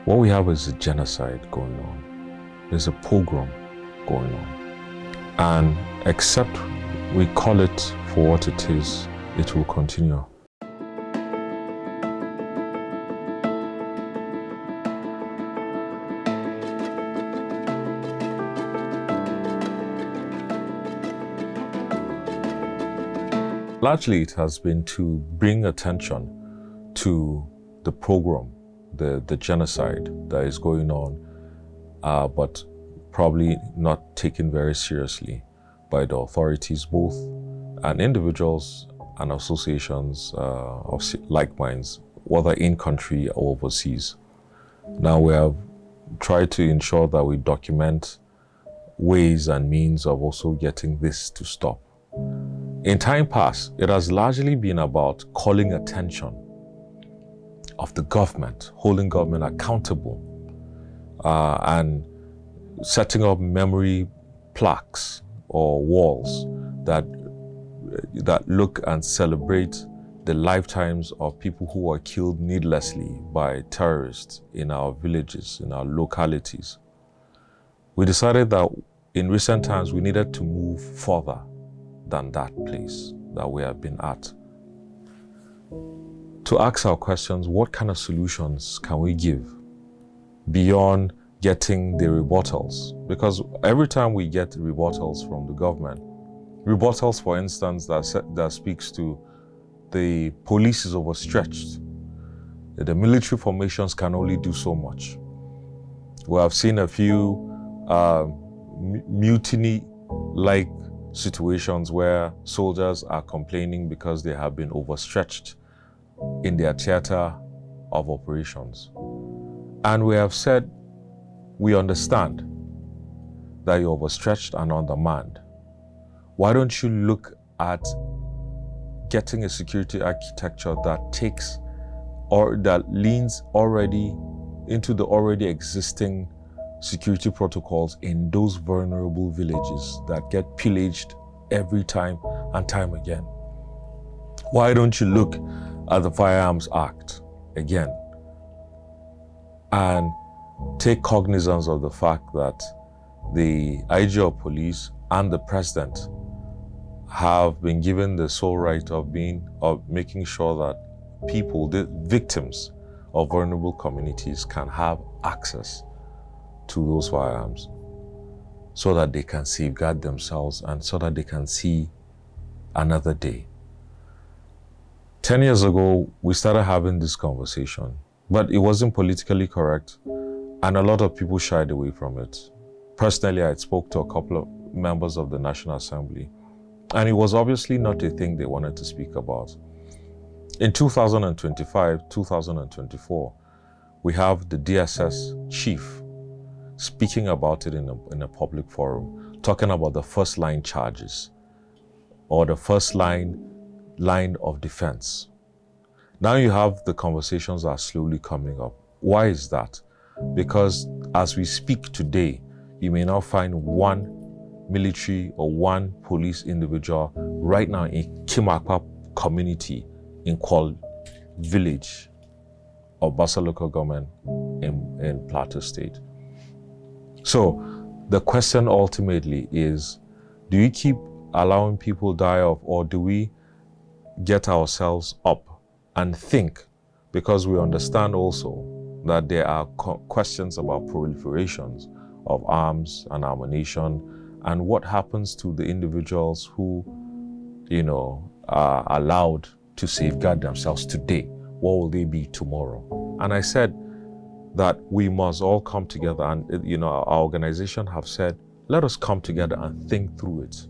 What we have is a genocide going on. There's a pogrom going on. And except we call it for what it is, it will continue. Largely, it has been to bring attention to the pogrom, the genocide that is going on, but probably not taken very seriously by the authorities, both and individuals and associations of like minds, whether in country or overseas. Now we have tried to ensure that we document ways and means of also getting this to stop. In time past, it has largely been about calling attention of the government, holding government accountable, and setting up memory plaques or walls that look and celebrate the lifetimes of people who were killed needlessly by terrorists in our villages, in our localities. We decided that in recent times we needed to move further than that place that we have been at. To ask our questions, what kind of solutions can we give beyond getting the rebuttals? Because every time we get rebuttals from the government, rebuttals, for instance, that speaks to the police is overstretched, the military formations can only do so much. We have seen a few mutiny-like situations where soldiers are complaining because they have been overstretched in their theater of operations. And we have said, we understand that you're overstretched and undermanned. Why don't you look at getting a security architecture that takes or that leans already into the already existing security protocols in those vulnerable villages that get pillaged every time and time again? Why don't you look at the Firearms Act again and take cognizance of the fact that the IG of police and the president have been given the sole right of making sure that people, the victims of vulnerable communities, can have access to those firearms so that they can safeguard themselves and so that they can see another day. 10 years ago, we started having this conversation, but it wasn't politically correct and a lot of people shied away from it. Personally, I spoke to a couple of members of the National Assembly and it was obviously not a thing they wanted to speak about. In 2025, 2024, we have the DSS chief speaking about it in a public forum, talking about the first line charges or the first line of defense. Now you have the conversations that are slowly coming up. Why is that? Because as we speak today, you may now find one military or one police individual right now in Kimakpa community in Kwal village of Basa local government in Plateau State. So the question ultimately is, do we keep allowing people die off, or do we get ourselves up and think? Because we understand also that there are questions about proliferations of arms and ammunition, and what happens to the individuals who, are allowed to safeguard themselves today. What will they be tomorrow? And I said that we must all come together, and our organization have said, let us come together and think through it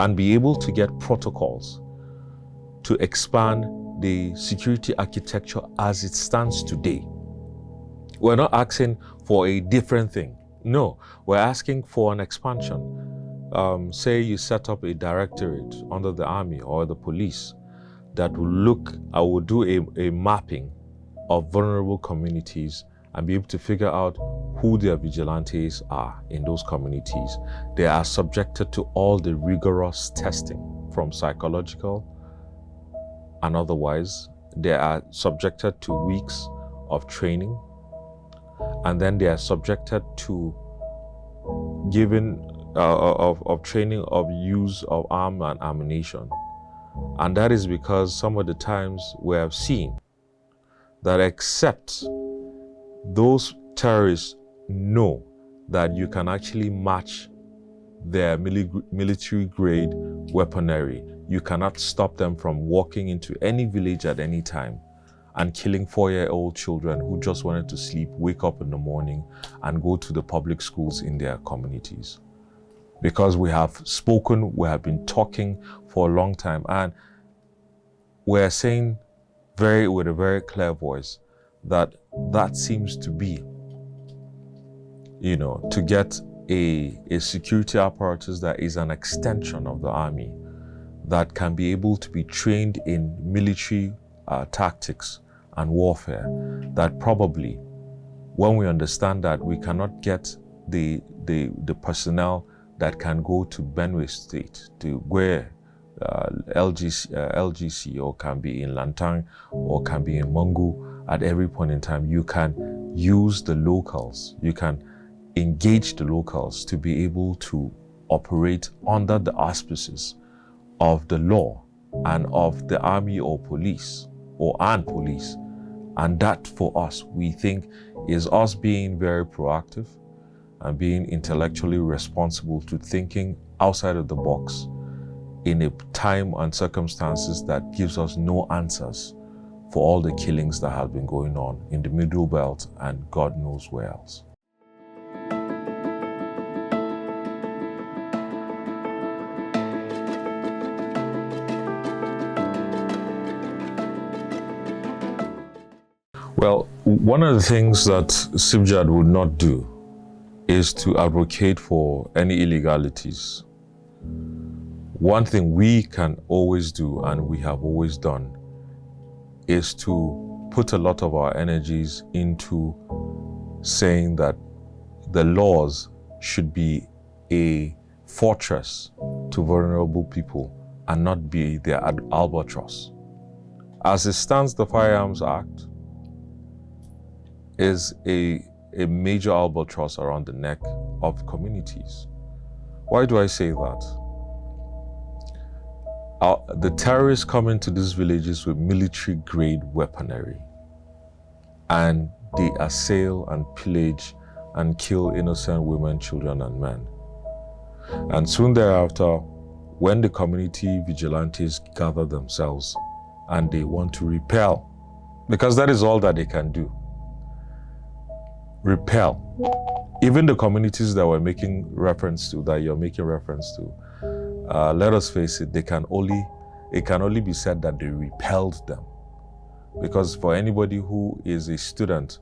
and be able to get protocols to expand the security architecture as it stands today. We're not asking for a different thing. No, we're asking for an expansion. Say you set up a directorate under the army or the police that will do a mapping of vulnerable communities and be able to figure out who their vigilantes are in those communities. They are subjected to all the rigorous testing from psychological and otherwise. They are subjected to weeks of training and then they are subjected to giving of training of use of arm and ammunition. And that is because some of the times we have seen that except those terrorists know that you can actually match their military grade weaponry, you cannot stop them from walking into any village at any time and killing 4-year-old children who just wanted to sleep, wake up in the morning and go to the public schools in their communities. Because we have spoken, we have been talking for a long time, and we're saying with a very clear voice that seems to be, to get a security apparatus that is an extension of the army, that can be able to be trained in military tactics and warfare, that probably, when we understand that we cannot get the personnel that can go to Benue State, to where LGC, or can be in Lantang, or can be in Mungu at every point in time, you can use the locals, you can engage the locals to be able to operate under the auspices of the law and of the army or police, and police. And that for us, we think, is us being very proactive and being intellectually responsible to thinking outside of the box in a time and circumstances that gives us no answers for all the killings that have been going on in the Middle Belt and God knows where else. Well, one of the things that SIPJAD would not do is to advocate for any illegalities. One thing we can always do, and we have always done, is to put a lot of our energies into saying that the laws should be a fortress to vulnerable people and not be their albatross. As it stands, the Firearms Act is a major albatross around the neck of communities. Why do I say that? The terrorists come into these villages with military-grade weaponry, and they assail and pillage and kill innocent women, children, and men. And soon thereafter, when the community vigilantes gather themselves and they want to repel, because that is all that they can do, repel. Even the communities that you're making reference to, let us face it, it can only be said that they repelled them. Because for anybody who is a student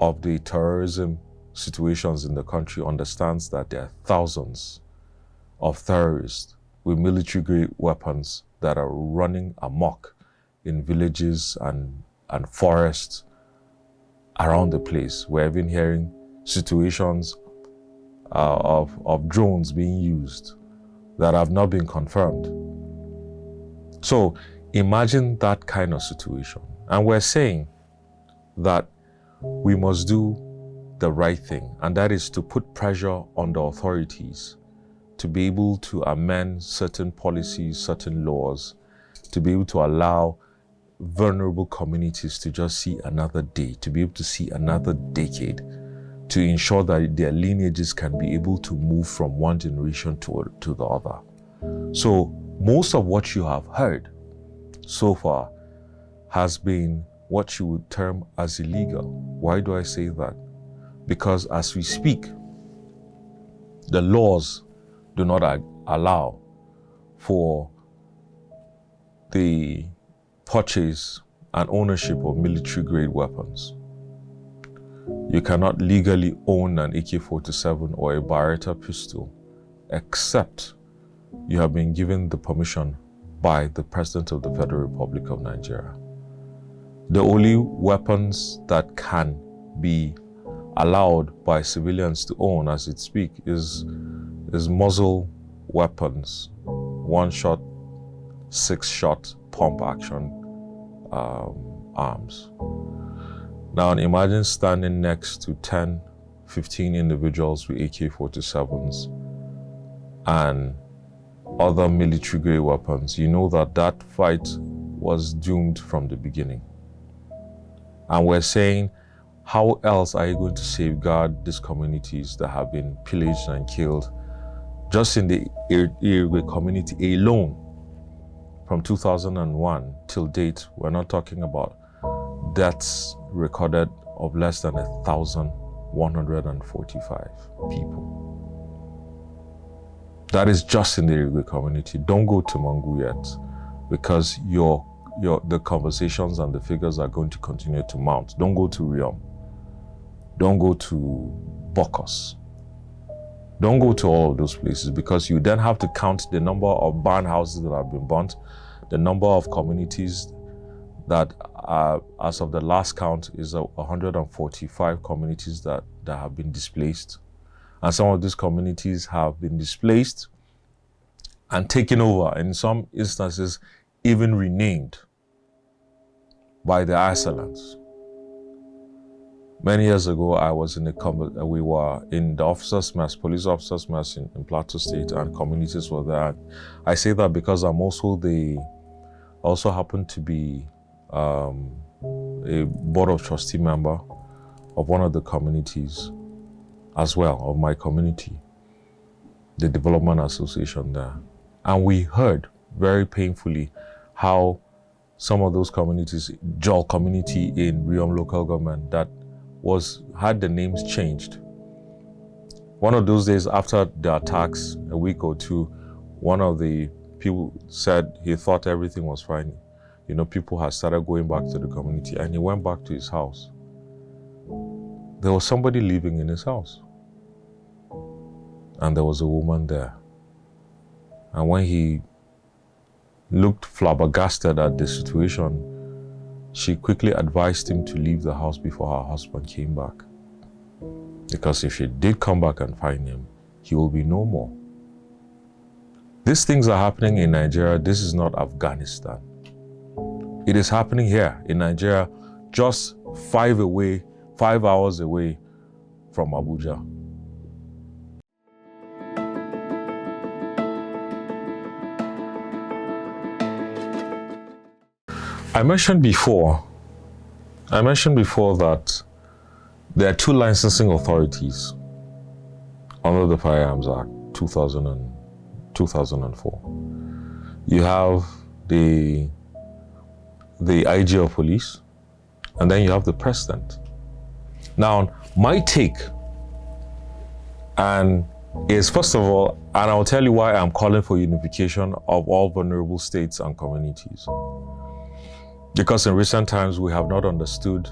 of the terrorism situations in the country understands that there are thousands of terrorists with military-grade weapons that are running amok in villages and forests around the place. We've been hearing situations of drones being used that have not been confirmed. So imagine that kind of situation. And we're saying that we must do the right thing, and that is to put pressure on the authorities to be able to amend certain policies, certain laws, to be able to allow vulnerable communities to just see another day, to be able to see another decade, to ensure that their lineages can be able to move from one generation to the other. So most of what you have heard so far has been what you would term as illegal. Why do I say that? Because as we speak, the laws do not allow for the purchase and ownership of military-grade weapons. You cannot legally own an AK-47 or a Beretta pistol except you have been given the permission by the President of the Federal Republic of Nigeria. The only weapons that can be allowed by civilians to own as it speak is muzzle weapons, 1-shot, 6-shot pump action arms. Now imagine standing next to 10, 15 individuals with AK-47s and other military-grade weapons. You know that that fight was doomed from the beginning. And we're saying, how else are you going to safeguard these communities that have been pillaged and killed? Just in the Irigwe community alone, from 2001 till date, we're not talking about deaths recorded of less than 1,145 people. That is just in the Irigwe community. Don't go to Mangu yet, because the conversations and the figures are going to continue to mount. Don't go to Riom. Don't go to Bokos. Don't go to all of those places, because you then have to count the number of barn houses that have been burnt, the number of communities that as of the last count is 145 communities that have been displaced. And some of these communities have been displaced and taken over, in some instances even renamed by the Icelands. Many years ago, we were in the officers' mess, police officers' mess in Plateau State, and communities were there. I say that because I'm also happen to be a board of trustee member of one of the communities as well, of my community, the Development Association there. And we heard very painfully how some of those communities, Jol community in Riom local government, that had the names changed. One of those days after the attacks, a week or two, one of the people said he thought everything was fine. You know, people had started going back to the community, and he went back to his house. There was somebody living in his house, and there was a woman there. And when he looked flabbergasted at the situation, she quickly advised him to leave the house before her husband came back. Because if she did come back and find him, he will be no more. These things are happening in Nigeria. This is not Afghanistan. It is happening here in Nigeria, just 5 hours away from Abuja. I mentioned before that there are two licensing authorities under the Firearms Act 2004. You have the IG of police, and then you have the president. Now, my take is, first of all, and I'll tell you why I'm calling for unification of all vulnerable states and communities. Because in recent times, we have not understood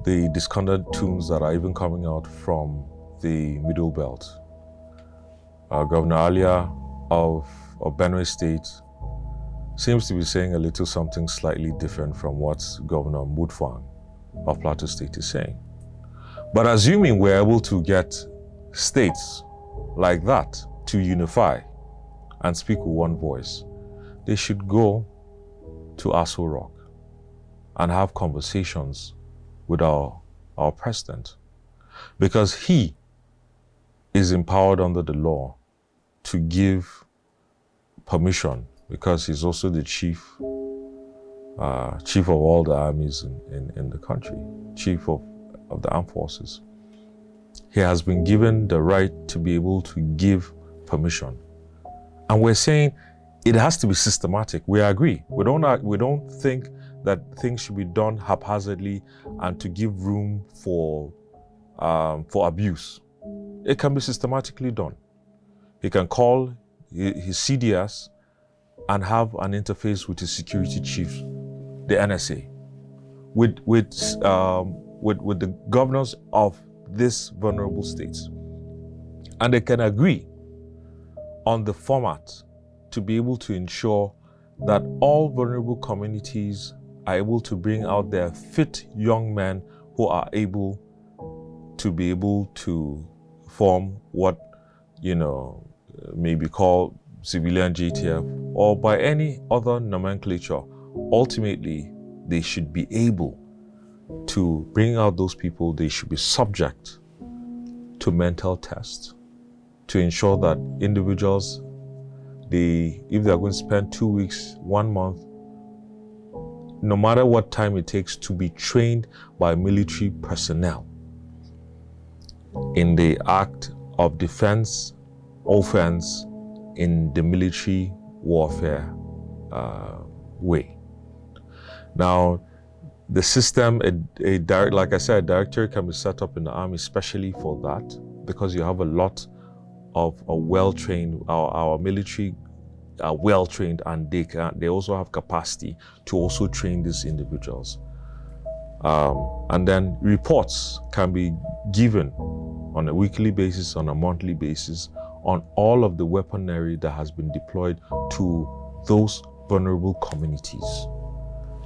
the discordant tunes that are even coming out from the Middle Belt. Governor Alia of Benue State seems to be saying a little something slightly different from what Governor Mutfwang of Plateau State is saying. But assuming we're able to get states like that to unify and speak with one voice, they should go to Aso Rock and have conversations with our president, because he is empowered under the law to give permission, because he's also the chief of all the armies in the country, chief of the armed forces. He has been given the right to be able to give permission. And we're saying it has to be systematic. We agree. We don't think that things should be done haphazardly and to give room for abuse. It can be systematically done. He can call his CDS and have an interface with his security chief, the NSA, with the governors of these vulnerable states, and they can agree on the format to be able to ensure that all vulnerable communities are able to bring out their fit young men who are able to be able to form what, may be called civilian JTF or by any other nomenclature. Ultimately, they should be able to bring out those people, they should be subject to mental tests to ensure that individuals, if they're going to spend 2 weeks, 1 month, no matter what time it takes, to be trained by military personnel in the act of defense, offense, in the military warfare way. Now, the system, like I said, a directorate can be set up in the army especially for that, because you have a lot of well-trained, our military are well-trained, and they also have capacity to also train these individuals. And then reports can be given on a weekly basis, on a monthly basis, on all of the weaponry that has been deployed to those vulnerable communities.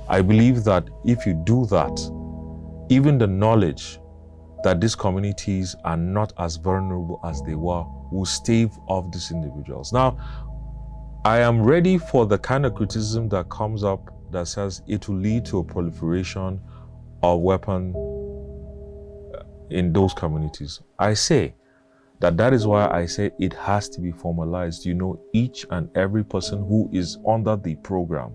I believe that if you do that, even the knowledge that these communities are not as vulnerable as they were will stave off these individuals. Now, I am ready for the kind of criticism that comes up that says it will lead to a proliferation of weapons in those communities. I say that is why I say it has to be formalized. You know, each and every person who is under the program,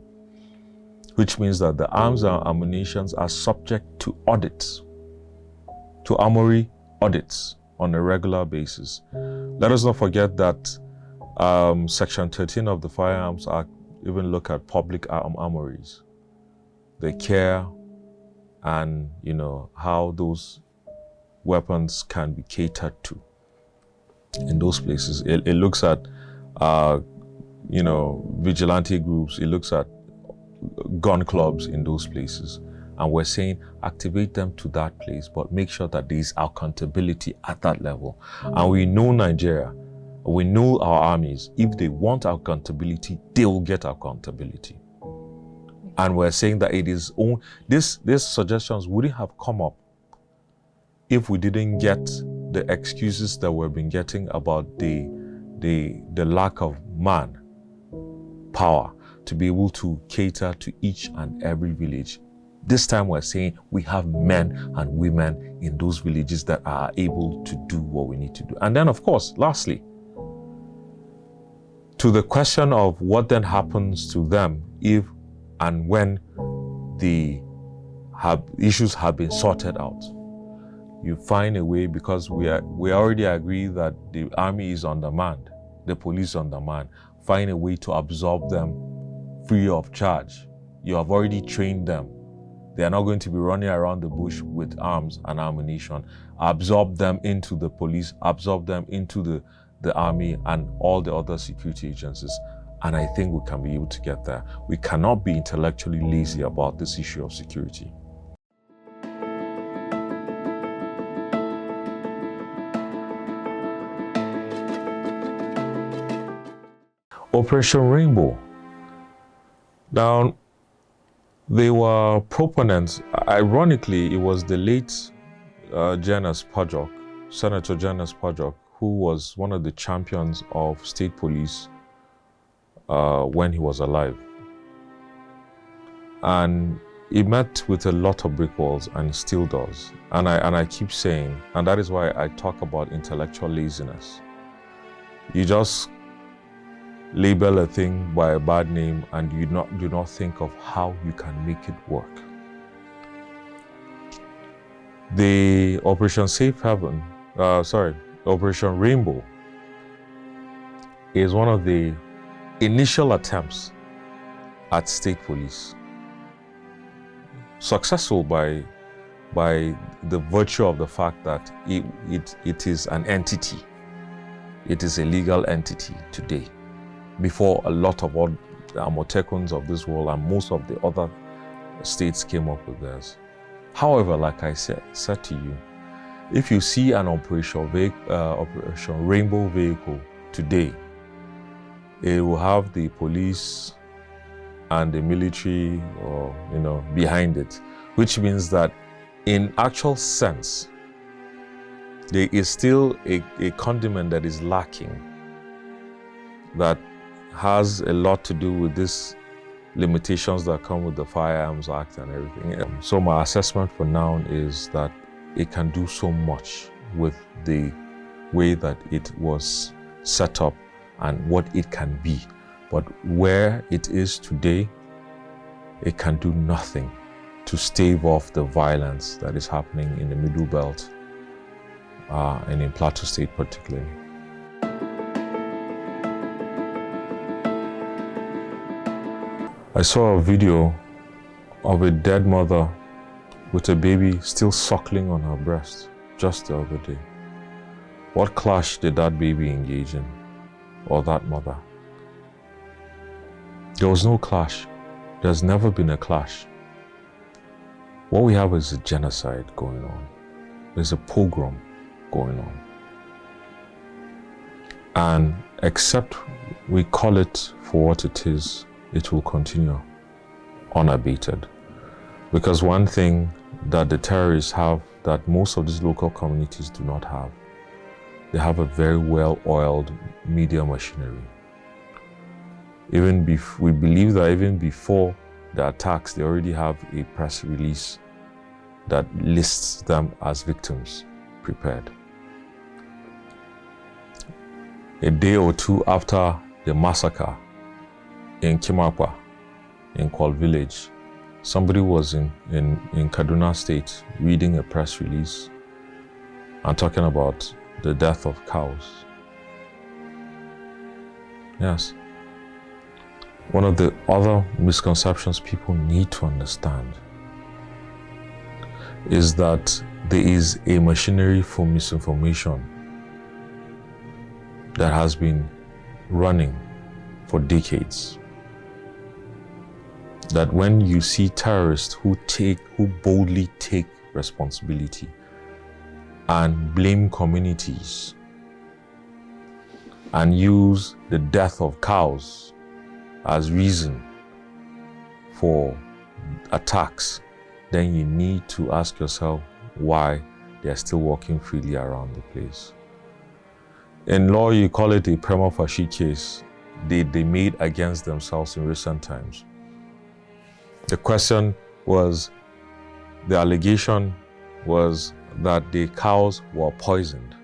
which means that the arms and ammunition are subject to audits, to armory audits on a regular basis. Let us not forget that Section 13 of the Firearms Act even look at public armories, the care and, you know, how those weapons can be catered to in those places. It looks at, you know, vigilante groups. It looks at gun clubs in those places. And we're saying activate them to that place, but make sure that there is accountability at that level. And we know Nigeria, we know our armies, if they want accountability, they will get accountability. And we're saying that it is these suggestions wouldn't have come up if we didn't get the excuses that we've been getting about the lack of manpower to be able to cater to each and every village. This time we're saying we have men and women in those villages that are able to do what we need to do. And then, of course, lastly, to the question of what then happens to them if and when the issues have been sorted out. You find a way, because we already agree that the army is on demand, the police on demand. Find a way to absorb them free of charge. You have already trained them. They are not going to be running around the bush with arms and ammunition. Absorb them into the police, absorb them into the army and all the other security agencies. And I think we can be able to get there. We cannot be intellectually lazy about this issue of security. Operation Rainbow. Now, they were proponents. Ironically, it was the late Senator Janus Pajok, who was one of the champions of state police when he was alive. And he met with a lot of brick walls, and he still does. And I keep saying, and that is why I talk about intellectual laziness. You just label a thing by a bad name, and you do not think of how you can make it work. The Operation Operation Rainbow is one of the initial attempts at state police, successful by the virtue of the fact that it is an entity. It is a legal entity today, before a lot of all the Amotekons of this world and most of the other states came up with theirs. However, like I said to you, if you see an Operation Rainbow vehicle today, it will have the police and the military behind it, which means that in actual sense, there is still a condiment that is lacking, that has a lot to do with this limitations that come with the Firearms Act and everything. So my assessment for now is that it can do so much with the way that it was set up and what it can be. But where it is today, it can do nothing to stave off the violence that is happening in the Middle Belt and in Plateau State particularly. I saw a video of a dead mother with a baby still suckling on her breast just the other day. What clash did that baby engage in, or that mother? There was no clash. There's never been a clash. What we have is a genocide going on. There's a pogrom going on. And except we call it for what it is, it will continue unabated. Because one thing that the terrorists have that most of these local communities do not have, they have a very well-oiled media machinery. We believe that even before the attacks, they already have a press release that lists them as victims prepared. A day or two after the massacre in Kimakwa, in Kwal village, somebody was in Kaduna State reading a press release and talking about the death of cows. Yes. One of the other misconceptions people need to understand is that there is a machinery for misinformation that has been running for decades. That when you see terrorists who boldly take responsibility and blame communities and use the death of cows as reason for attacks, then you need to ask yourself why they are still walking freely around the place. In law, you call it a prima facie case they made against themselves in recent times. The question was, the allegation was that the cows were poisoned.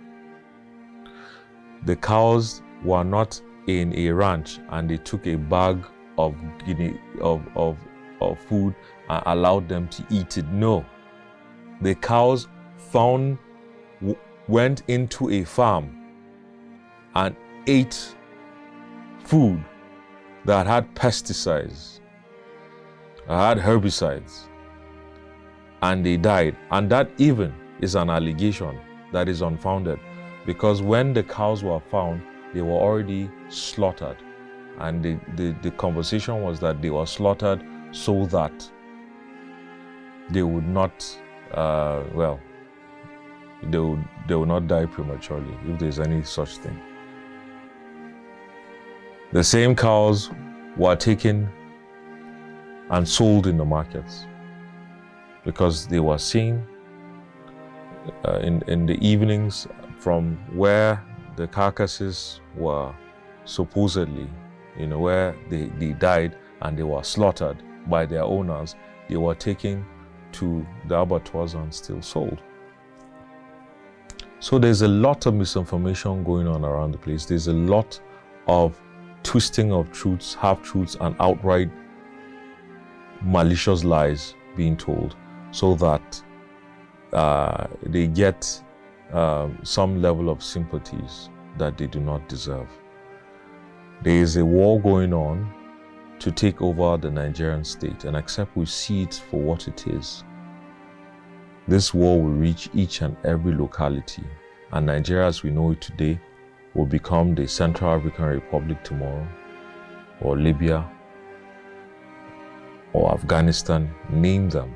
The cows were not in a ranch and they took a bag of food and allowed them to eat it. No. The cows went into a farm and ate food that had pesticides, that had herbicides, and they died. And that even is an allegation that is unfounded, because when the cows were found, they were already slaughtered. And the conversation was that they were slaughtered so that they would not, they would not die prematurely, if there's any such thing. The same cows were taken and sold in the markets because they were seen in the evenings from where the carcasses were supposedly, where they died and they were slaughtered by their owners. They were taken to the abattoirs and still sold. So there's a lot of misinformation going on around the place. There's a lot of twisting of truths, half-truths, and outright malicious lies being told so that they get some level of sympathies that they do not deserve. There is a war going on to take over the Nigerian state, and except we see it for what it is, this war will reach each and every locality, and Nigeria as we know it today will become the Central African Republic tomorrow, or Libya, or Afghanistan, name them.